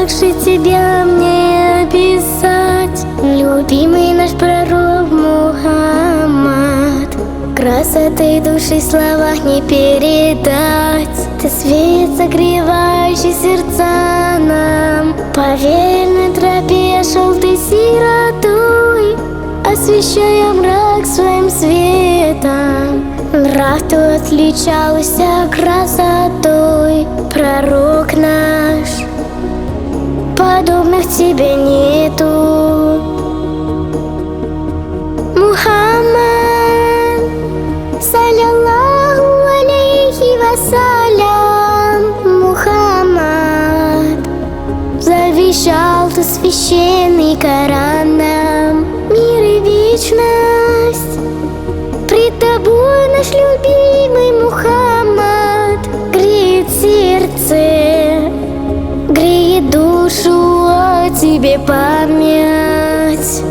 лучше тебя мне описать? Любимый наш пророк Мухаммад, красоты души в словах не передать. Ты свет, согревающий сердца нам. По верной тропе шел ты сиротой, освещая мрак своим светом. Нрав твой отличался красотой, пророк наш, подобных тебе нету. Мухаммад, салляллаху алейхи вассалям. Мухаммад, завещал ты священный Коран нам. Мир и вечность пред тобой наш любимый Мухаммад. Греет сердце, греет душу, о тебе память.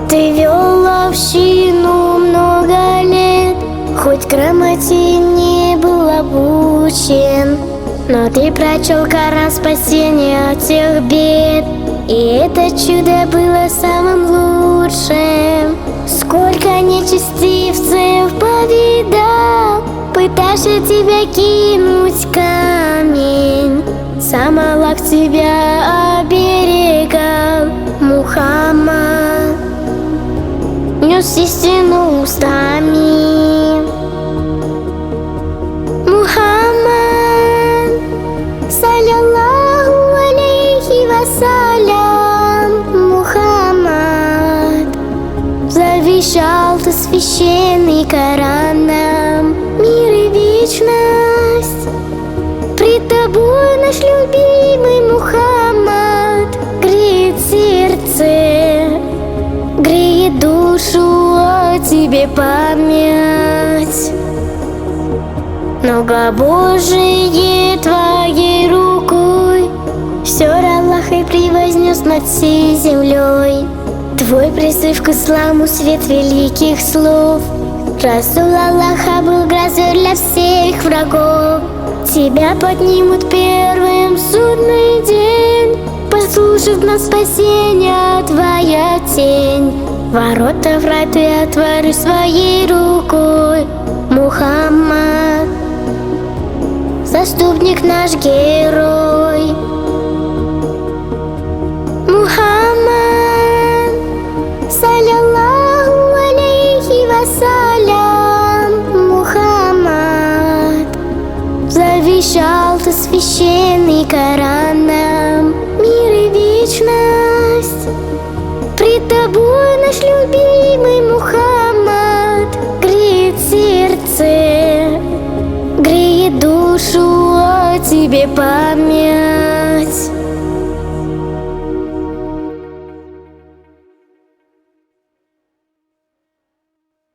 Ты вел общину много лет, хоть грамоте не был обучен, но ты прочел Коран, спасение от всех бед, и это чудо было самым лучшим. Сколько нечестивцев повидал, пытался тебя кинуть камень, сам Аллах тебя оберегал. Мухаммад нес истину устами. Мухаммад, салляллаху алейхи вассалям. Мухаммад, завещал ты священный Коран нам. Мир и вечность пред тобой наш любимый Мухаммад. Греет сердце, греет душу, о тебе память. Многобожие твоей рукой все Аллах и превознес над всей землей. Твой призыв к исламу, свет великих слов. Расул Аллаха был грозой для всех врагов. Тебя поднимут первым в судный день, послушав на спасение твоя тень. Ворота в рай ты отворишь своей рукой. Мухаммад, заступник наш герой. Мухаммад, салляллаху алейхи вассалям. Мухаммад, завещал ты священный Коран нам. Мир и вечность пред тобой наш любимый Мухаммад. Греет сердце, греет душу, о тебе память.